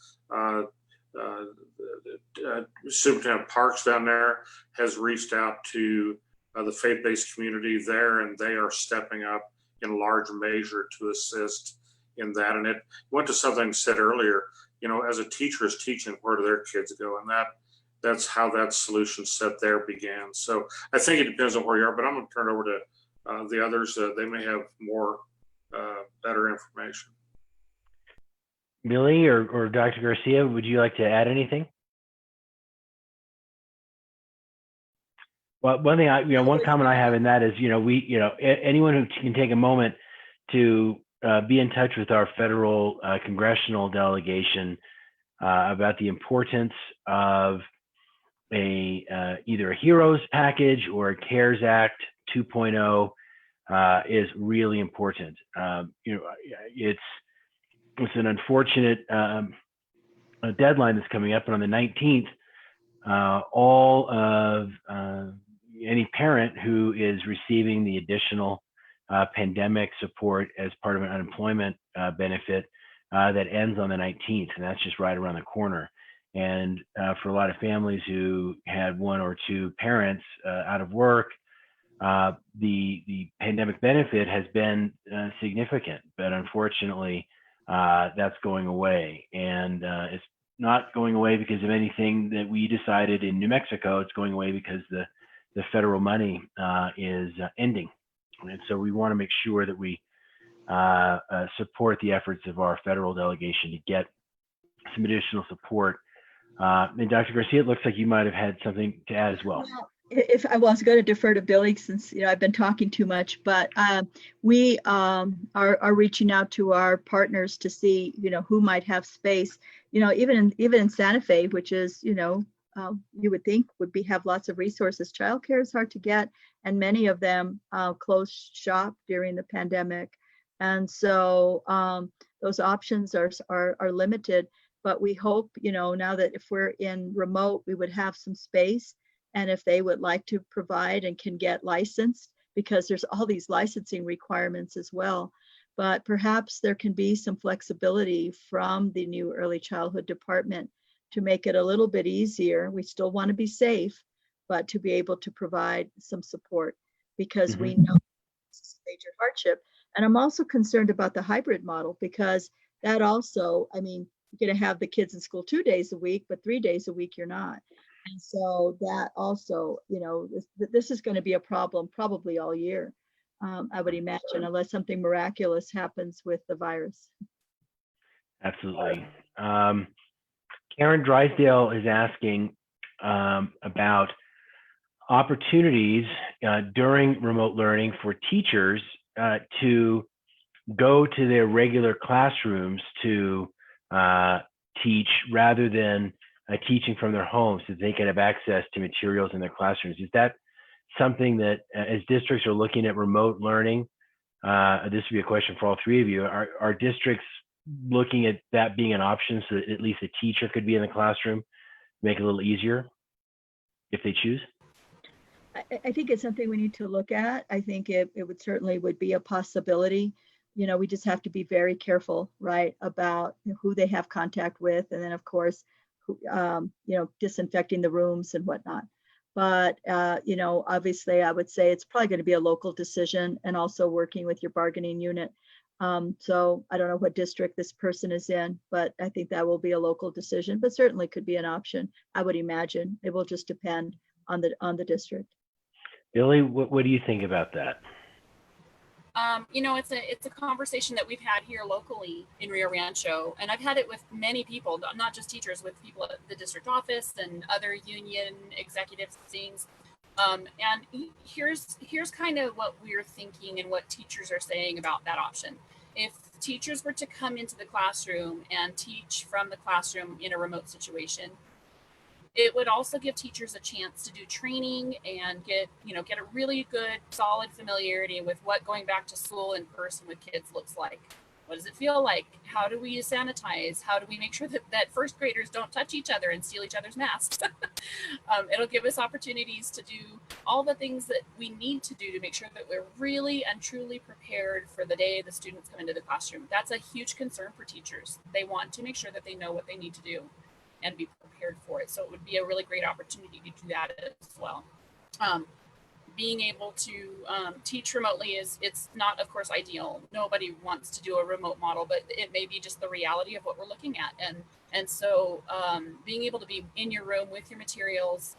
S3: Superintendent Parks down there has reached out to the faith-based community there, and they are stepping up in large measure to assist in that. And it went to something said earlier, as a teacher is teaching, where do their kids go? And that's how that solution set there began. So I think it depends on where you are, but I'm going to turn it over to the others. They may have more better information.
S2: Billy or Dr. Garcia, would you like to add anything? Well, one thing one comment I have in that is, anyone who can take a moment to be in touch with our federal congressional delegation about the importance of either a HEROES package or a CARES Act 2.0 is really important. It's an unfortunate deadline that's coming up, and on the 19th, all of any parent who is receiving the additional pandemic support as part of an unemployment benefit that ends on the 19th, and that's just right around the corner. And for a lot of families who had one or two parents out of work, the pandemic benefit has been significant, but unfortunately, that's going away. And it's not going away because of anything that we decided in New Mexico. It's going away because the federal money is ending. And so we want to make sure that we support the efforts of our federal delegation to get some additional support. And Dr. Garcia, it looks like you might have had something to add as well.
S4: If I was going to defer to Billy, since I've been talking too much, but we are reaching out to our partners to see who might have space. Even in Santa Fe, which is you would think would have lots of resources. Childcare is hard to get, and many of them closed shop during the pandemic, and so those options are limited. But we hope now that if we're in remote, we would have some space. And if they would like to provide and can get licensed, because there's all these licensing requirements as well. But perhaps there can be some flexibility from the new early childhood department to make it a little bit easier. We still want to be safe, but to be able to provide some support, because we know it's a major hardship. And I'm also concerned about the hybrid model, because that also, you're going to have the kids in school 2 days a week, but 3 days a week you're not. And so that also, this is going to be a problem probably all year, I would imagine, unless something miraculous happens with the virus.
S2: Absolutely. Karen Drysdale is asking about opportunities during remote learning for teachers to go to their regular classrooms to teach rather than teaching from their homes, so they can have access to materials in their classrooms. Is that something that, as districts are looking at remote learning, this would be a question for all three of you, are districts looking at that being an option so that at least a teacher could be in the classroom, make it a little easier if they choose?
S4: I think it's something we need to look at. I think it would certainly would be a possibility. You know, we just have to be very careful, right, about who they have contact with. And then of course, you know, disinfecting the rooms and whatnot. But, you know, obviously I would say it's probably going to be a local decision and also working with your bargaining unit. So I don't know what district this person is in, but I think that will be a local decision, but certainly could be an option. I would imagine it will just depend on the district.
S2: Billy, what do you think about that?
S5: You know, it's a conversation that we've had here locally in Rio Rancho, and I've had it with many people, not just teachers, with people at the district office and other union executives things. And here's kind of what we're thinking and what teachers are saying about that option. If teachers were to come into the classroom and teach from the classroom in a remote situation, it would also give teachers a chance to do training and get a really good solid familiarity with what going back to school in person with kids looks like. What does it feel like? How do we sanitize? How do we make sure that first graders don't touch each other and steal each other's masks? It'll give us opportunities to do all the things that we need to do to make sure that we're really and truly prepared for the day the students come into the classroom. That's a huge concern for teachers. They want to make sure that they know what they need to do and be prepared for it. So it would be a really great opportunity to do that as well. Being able to teach remotely it's not, of course, ideal. Nobody wants to do a remote model, but it may be just the reality of what we're looking at. And so being able to be in your room with your materials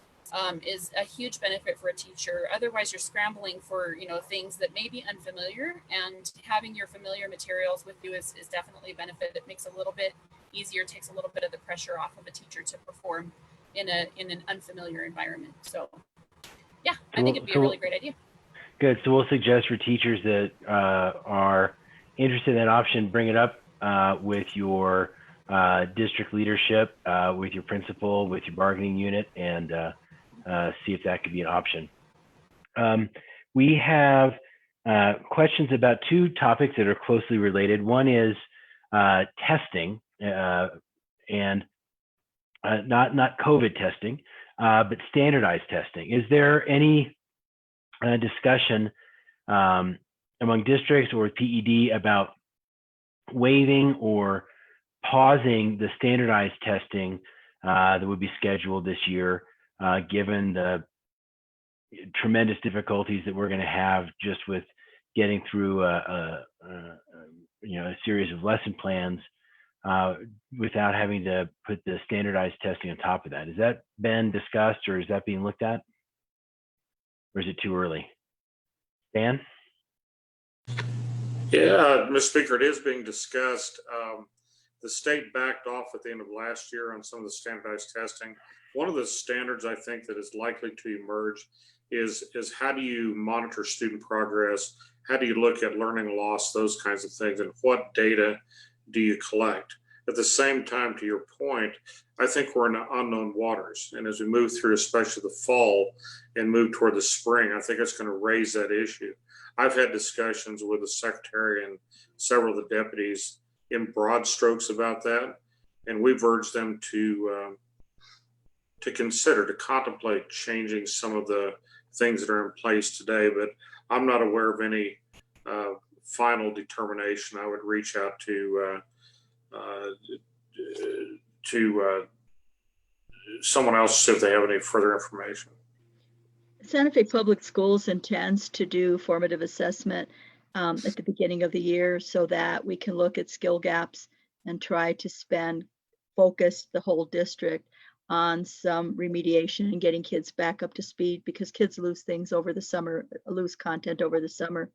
S5: is a huge benefit for a teacher. Otherwise, you're scrambling for things that may be unfamiliar, and having your familiar materials with you is definitely a benefit. It makes a little bit easier, takes a little bit of the pressure off of a teacher to perform in an unfamiliar environment. So yeah, I think it'd be a really great idea.
S2: Good. So we'll suggest for teachers that are interested in that option, bring it up with your district leadership, with your principal, with your bargaining unit, and see if that could be an option. We have questions about two topics that are closely related. One is testing, and not COVID testing, but standardized testing. Is there any discussion among districts or PED about waiving or pausing the standardized testing that would be scheduled this year, given the tremendous difficulties that we're going to have just with getting through a series of lesson plans without having to put the standardized testing on top of that? Has that been discussed, or is that being looked at? Or is it too early? Dan?
S3: Yeah, Mr. Speaker, it is being discussed. The state backed off at the end of last year on some of the standardized testing. One of the standards I think that is likely to emerge is how do you monitor student progress? How do you look at learning loss, those kinds of things, and what data do you collect? At the same time, to your point, I think we're in unknown waters. And as we move through, especially the fall and move toward the spring, I think it's going to raise that issue. I've had discussions with the secretary and several of the deputies in broad strokes about that. And we've urged them to consider, to contemplate changing some of the things that are in place today. But I'm not aware of any final determination. I would reach out to someone else to see if they have any further information.
S4: Santa Fe Public Schools intends to do formative assessment at the beginning of the year so that we can look at skill gaps and try to focus the whole district on some remediation and getting kids back up to speed, because kids lose things over the summer, lose content over the summer.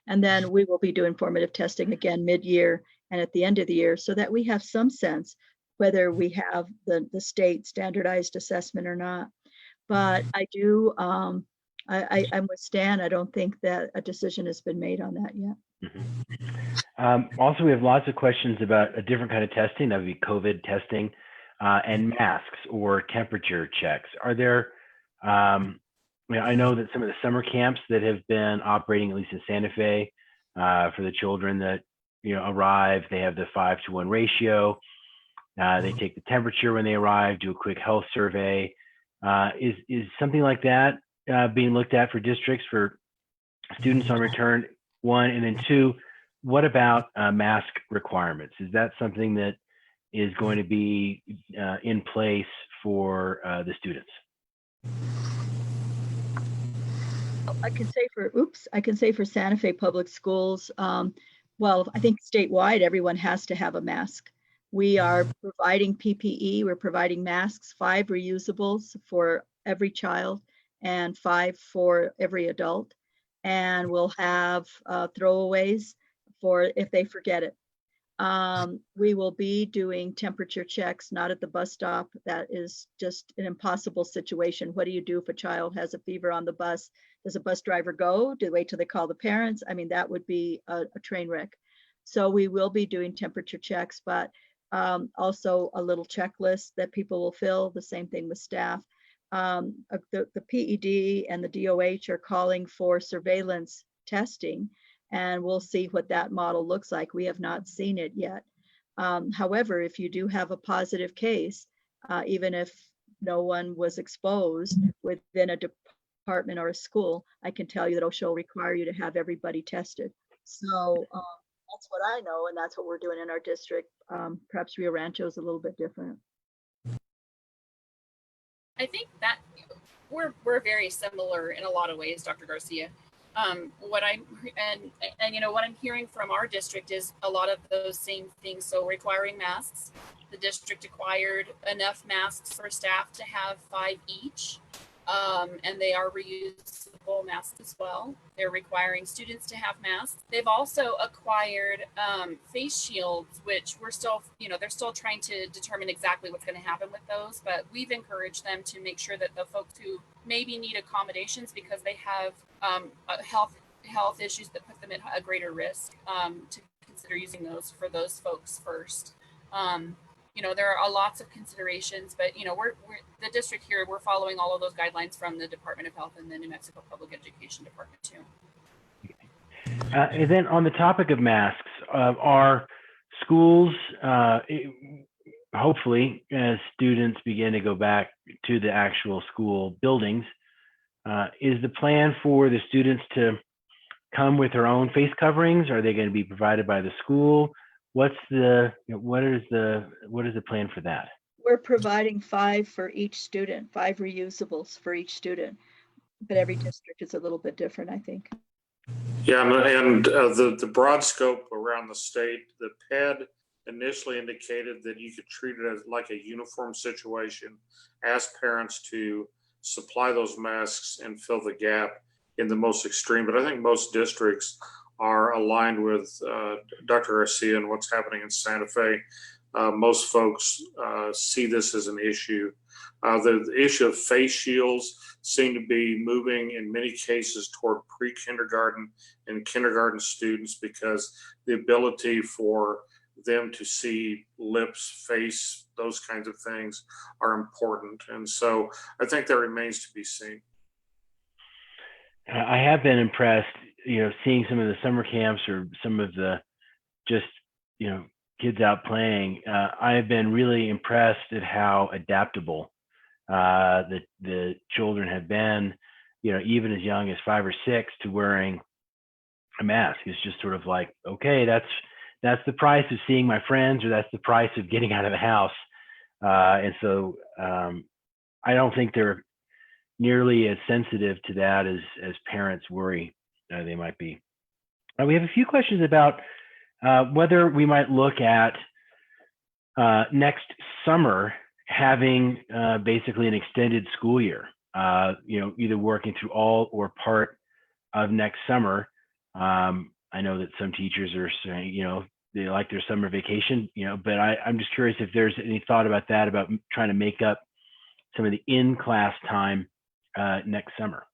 S4: And then we will be doing formative testing again mid-year and at the end of the year, so that we have some sense whether we have the state standardized assessment or not. But I do, I'm with Stan. I don't think that a decision has been made on that yet.
S2: Mm-hmm. Also, we have lots of questions about a different kind of testing. That would be COVID testing and masks or temperature checks. Are there, I know that some of the summer camps that have been operating, at least in Santa Fe, for the children, that arrive, they have the 5-to-1 ratio. They take the temperature when they arrive, do a quick health survey. Is something like that being looked at for districts for students on return, one? And then two, what about mask requirements? Is that something that is going to be in place for the students?
S4: I can say for Santa Fe Public Schools, well, I think statewide, everyone has to have a mask. We are providing PPE, we're providing masks, 5 reusables for every child and 5 for every adult. And we'll have throwaways for if they forget it. We will be doing temperature checks, not at the bus stop. That is just an impossible situation. What do you do if a child has a fever on the bus? Does a bus driver go? Do they wait till they call the parents? I mean, that would be a train wreck. So we will be doing temperature checks, but also a little checklist that people will fill. The same thing with staff. The PED and the DOH are calling for surveillance testing, and we'll see what that model looks like. We have not seen it yet. However, if you do have a positive case, even if no one was exposed within a department or a school, I can tell you that OSHA will require you to have everybody tested. So that's what I know, and that's what we're doing in our district. Perhaps Rio Rancho is a little bit different.
S5: I think that we're very similar in a lot of ways, Dr. Garcia. What I'm hearing from our district is a lot of those same things. So requiring masks, the district acquired enough masks for staff to have 5 each, and they are reusable masks as well. They're requiring students to have masks. They've also acquired face shields, which we're still, they're still trying to determine exactly what's going to happen with those. But we've encouraged them to make sure that the folks who maybe need accommodations because they have health issues that put them at a greater risk, to consider using those for those folks first. There are lots of considerations, but we're the district here. We're following all of those guidelines from the Department of Health and the New Mexico Public Education Department too.
S2: And then on the topic of masks, are schools, hopefully, as students begin to go back to the actual school buildings, is the plan for the students to come with their own face coverings? Are they going to be provided by the school? What is the plan for that?
S4: We're providing 5 for each student, 5 reusables for each student, but every district is a little bit different, I think.
S3: Yeah, and the broad scope around the state, the PED initially indicated that you could treat it as like a uniform situation, ask parents to supply those masks and fill the gap in the most extreme. But I think most districts are aligned with Dr. Garcia and what's happening in Santa Fe. Most folks see this as an issue. The issue of face shields seem to be moving in many cases toward pre-kindergarten and kindergarten students because the ability for them to see lips, face, those kinds of things are important. And so I think that remains to be seen.
S2: I have been impressed, seeing some of the summer camps or some of the just, kids out playing. I have been really impressed at how adaptable the children have been, even as young as 5 or 6 to wearing a mask. It's just sort of like, okay, that's the price of seeing my friends, or that's the price of getting out of the house. And so I don't think they're nearly as sensitive to that as parents worry they might be. We have a few questions about whether we might look at next summer having basically an extended school year, either working through all or part of next summer. I know that some teachers are saying, they like their summer vacation, but I'm just curious if there's any thought about that, about trying to make up some of the in-class time next summer.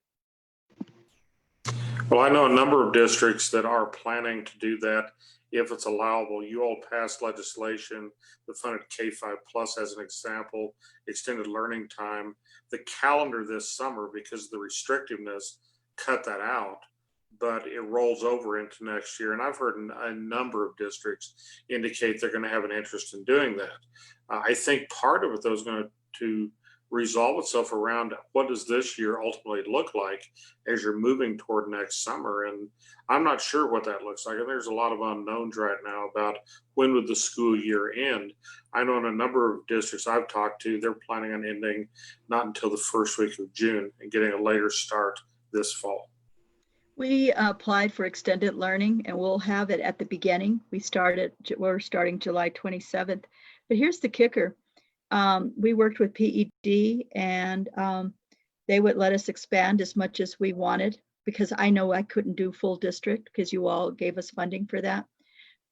S3: Well, I know a number of districts that are planning to do that if it's allowable. You all passed legislation that funded K-5 Plus as an example, extended learning time. The calendar this summer, because of the restrictiveness, cut that out. but it rolls over into next year. And I've heard a number of districts indicate they're going to have an interest in doing that. I think part of it, though, is going to resolve itself around what does this year ultimately look like as you're moving toward next summer. And I'm not sure what that looks like. And there's a lot of unknowns right now about when would the school year end. I know in a number of districts I've talked to, they're planning on ending not until the first week of June and getting a later start this fall.
S4: We applied for extended learning and we'll have it at the beginning. We're starting July 27th. But here's the kicker. We worked with PED and they would let us expand as much as we wanted because I know I couldn't do full district because you all gave us funding for that.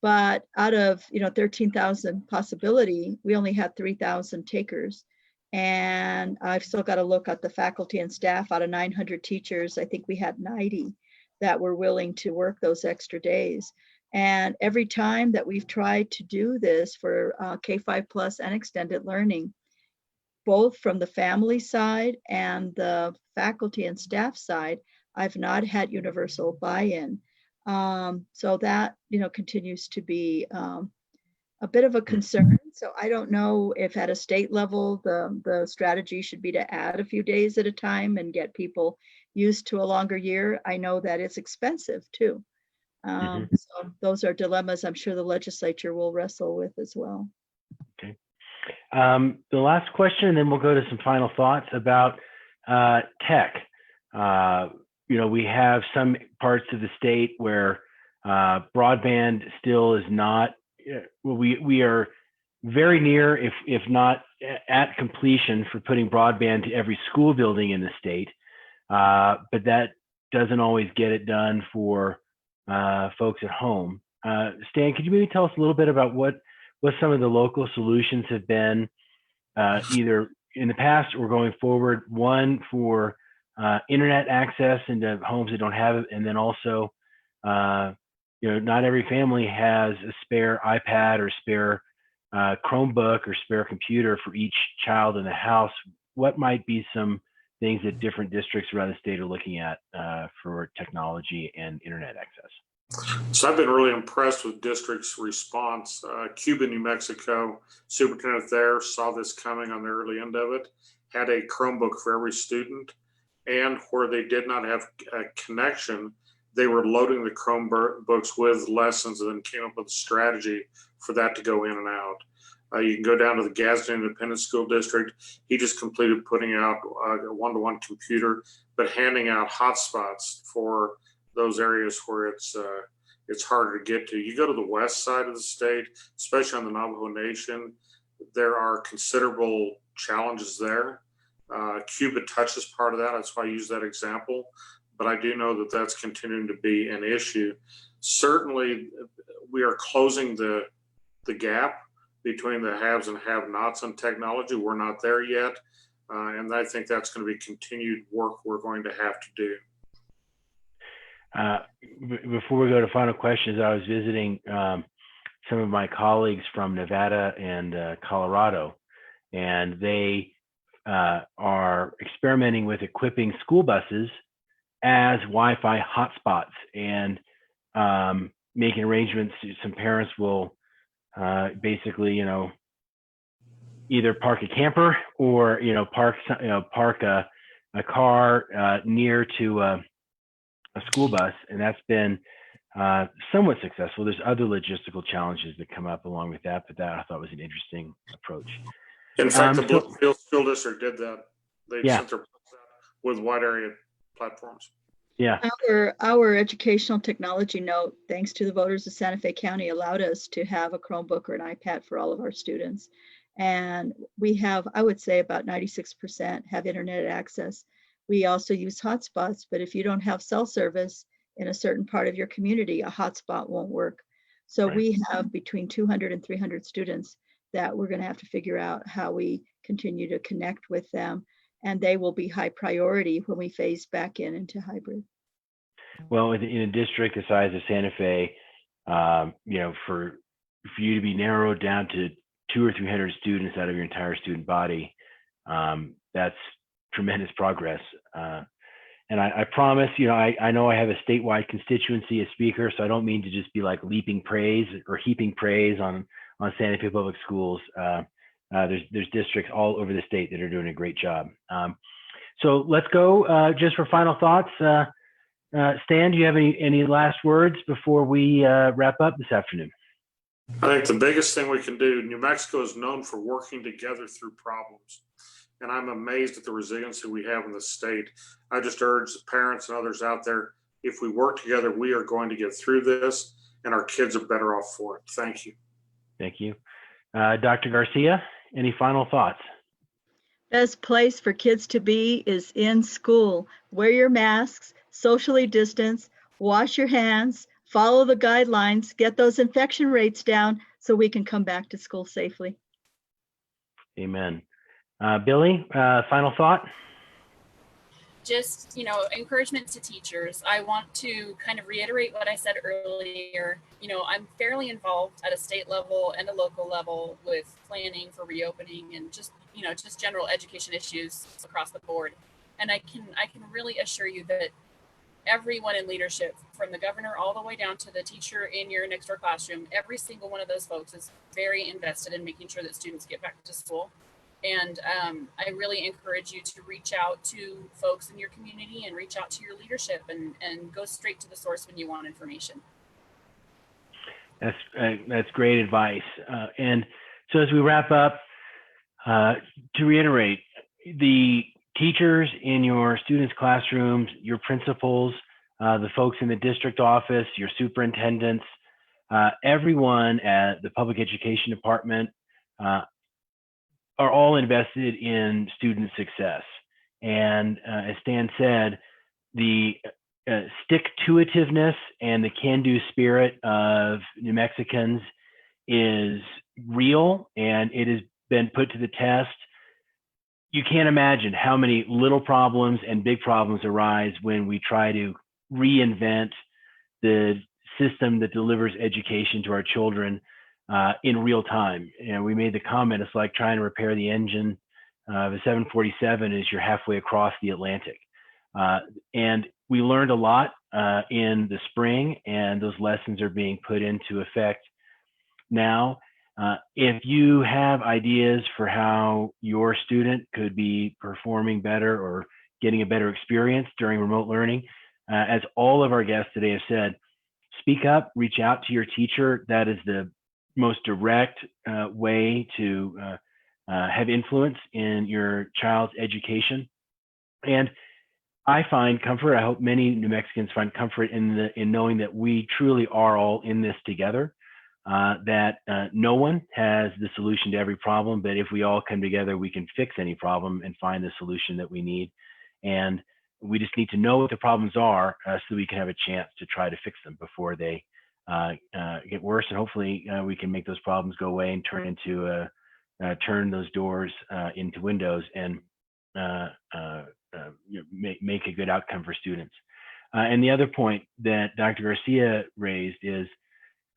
S4: But out of 13,000 possibility, we only had 3,000 takers. And I've still got to look at the faculty and staff. Out of 900 teachers, I think we had 90 that were willing to work those extra days. And every time that we've tried to do this for K-5 plus and extended learning, both from the family side and the faculty and staff side, I've not had universal buy-in. So that, continues to be a bit of a concern. So I don't know if at a state level, the strategy should be to add a few days at a time and get people used to a longer year. I know that it's expensive too. So those are dilemmas I'm sure the legislature will wrestle with as well.
S2: Okay. The last question, and then we'll go to some final thoughts about tech. We have some parts of the state where broadband still is not, we are very near, if not at completion for putting broadband to every school building in the state. But that doesn't always get it done for folks at home. Stan, could you maybe tell us a little bit about what some of the local solutions have been, either in the past or going forward? One for internet access into homes that don't have it, and then also, not every family has a spare iPad or spare Chromebook or spare computer for each child in the house. What might be some things that different districts around the state are looking at for technology and internet access?
S3: So I've been really impressed with district's response. Cuba, New Mexico, superintendent there saw this coming on the early end of it, had a Chromebook for every student, and where they did not have a connection, they were loading the Chromebooks with lessons and then came up with a strategy for that to go in and out. You can go down to the Gadsden Independent School District. He just completed putting out a one-to-one computer, but handing out hotspots for those areas where it's harder to get to. You go to the west side of the state, especially on the Navajo Nation, there are considerable challenges there. Cuba touches part of that. That's why I use that example. But I do know that that's continuing to be an issue. Certainly, we are closing the gap between the haves and have-nots on technology. We're not there yet. And I think that's going to be continued work we're going to have to do.
S2: Before we go to final questions, I was visiting some of my colleagues from Nevada and Colorado, and they are experimenting with equipping school buses as Wi-Fi hotspots and making arrangements. Some parents will basically, either park a camper or park a car near to a school bus, and that's been somewhat successful. There's other logistical challenges that come up along with that, but that I thought was an interesting approach.
S3: In fact, the Bluefield School District did that. They sent their with wide area platforms.
S2: Yeah.
S4: Our educational technology note, thanks to the voters of Santa Fe County, allowed us to have a Chromebook or an iPad for all of our students. And we have, I would say about 96% have internet access. We also use hotspots, but if you don't have cell service in a certain part of your community, a hotspot won't work. So we have between 200 and 300 students that we're going to have to figure out how we continue to connect with them. And they will be high priority when we phase back into hybrid.
S2: Well, in a district the size of Santa Fe, for you to be narrowed down to 200 or 300 students out of your entire student body, that's tremendous progress. And I promise, I know I have a statewide constituency as speaker, so I don't mean to just be like leaping praise or heaping praise on Santa Fe Public Schools. There's districts all over the state that are doing a great job. So let's go just for final thoughts. Stan, do you have any last words before we wrap up this afternoon?
S3: I think the biggest thing we can do, New Mexico is known for working together through problems. And I'm amazed at the resiliency we have in the state. I just urge the parents and others out there, if we work together, we are going to get through this and our kids are better off for it. Thank you.
S2: Thank you. Dr. Garcia, any final thoughts?
S4: Best place for kids to be is in school. Wear your masks, socially distance, wash your hands, follow the guidelines, get those infection rates down so we can come back to school safely.
S2: Amen. Billy, final thought?
S5: Just, encouragement to teachers. I want to kind of reiterate what I said earlier. I'm fairly involved at a state level and a local level with planning for reopening and just general education issues across the board. And I can really assure you that everyone in leadership, from the governor all the way down to the teacher in your next door classroom, every single one of those folks is very invested in making sure that students get back to school. And I really encourage you to reach out to folks in your community and reach out to your leadership and go straight to the source when you want information.
S2: That's great advice. And so as we wrap up, to reiterate, the teachers in your students' classrooms, your principals, the folks in the district office, your superintendents, everyone at the public education department, are all invested in student success. And as Stan said, the stick-to-itiveness and the can-do spirit of New Mexicans is real, and it has been put to the test. You can't imagine how many little problems and big problems arise when we try to reinvent the system that delivers education to our children in real time. We made the comment, it's like trying to repair the engine of a 747 as you're halfway across the Atlantic. And we learned a lot in the spring, and those lessons are being put into effect now. If you have ideas for how your student could be performing better or getting a better experience during remote learning, as all of our guests today have said, speak up, reach out to your teacher. That is the most direct way to have influence in your child's education. And I find comfort, I hope many New Mexicans find comfort in knowing that we truly are all in this together, that no one has the solution to every problem, but if we all come together, we can fix any problem and find the solution that we need. And we just need to know what the problems are so we can have a chance to try to fix them before they get worse, and hopefully we can make those problems go away and turn those doors into windows and make a good outcome for students. And the other point that Dr. Garcia raised is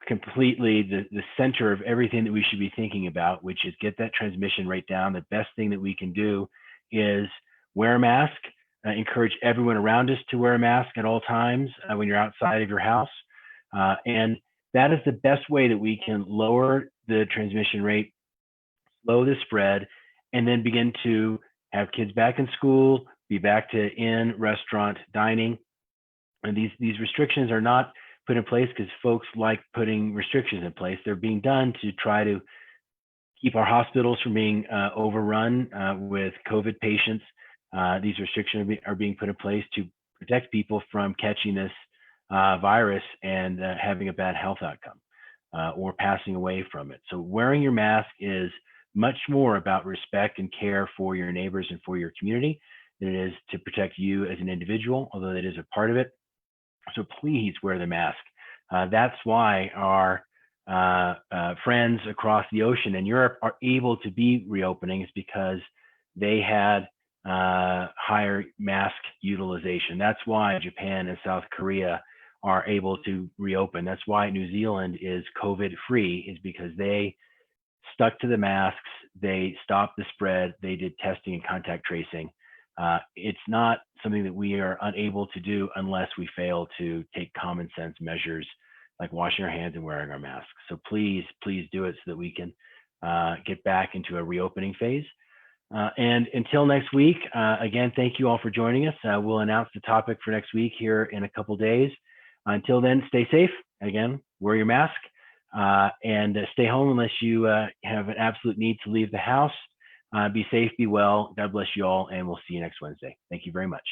S2: completely the center of everything that we should be thinking about, which is get that transmission rate down. The best thing that we can do is wear a mask, encourage everyone around us to wear a mask at all times when you're outside of your house. And that is the best way that we can lower the transmission rate, slow the spread, and then begin to have kids back in school, be back to in-restaurant dining. And these restrictions are not put in place because folks like putting restrictions in place. They're being done to try to keep our hospitals from being overrun with COVID patients. These restrictions are being put in place to protect people from catching this virus and having a bad health outcome or passing away from it. So wearing your mask is much more about respect and care for your neighbors and for your community than it is to protect you as an individual, although that is a part of it. So please wear the mask. That's why our friends across the ocean in Europe are able to be reopening, is because they had higher mask utilization. That's why Japan and South Korea are able to reopen. That's why New Zealand is COVID-free, is because they stuck to the masks, they stopped the spread, they did testing and contact tracing. It's not something that we are unable to do unless we fail to take common sense measures like washing our hands and wearing our masks. So please, please do it so that we can get back into a reopening phase. And until next week, again, thank you all for joining us. We'll announce the topic for next week here in a couple days. Until then, stay safe. Again, wear your mask and stay home unless you have an absolute need to leave the house. Be safe, be well. God bless you all, and we'll see you next Wednesday. Thank you very much.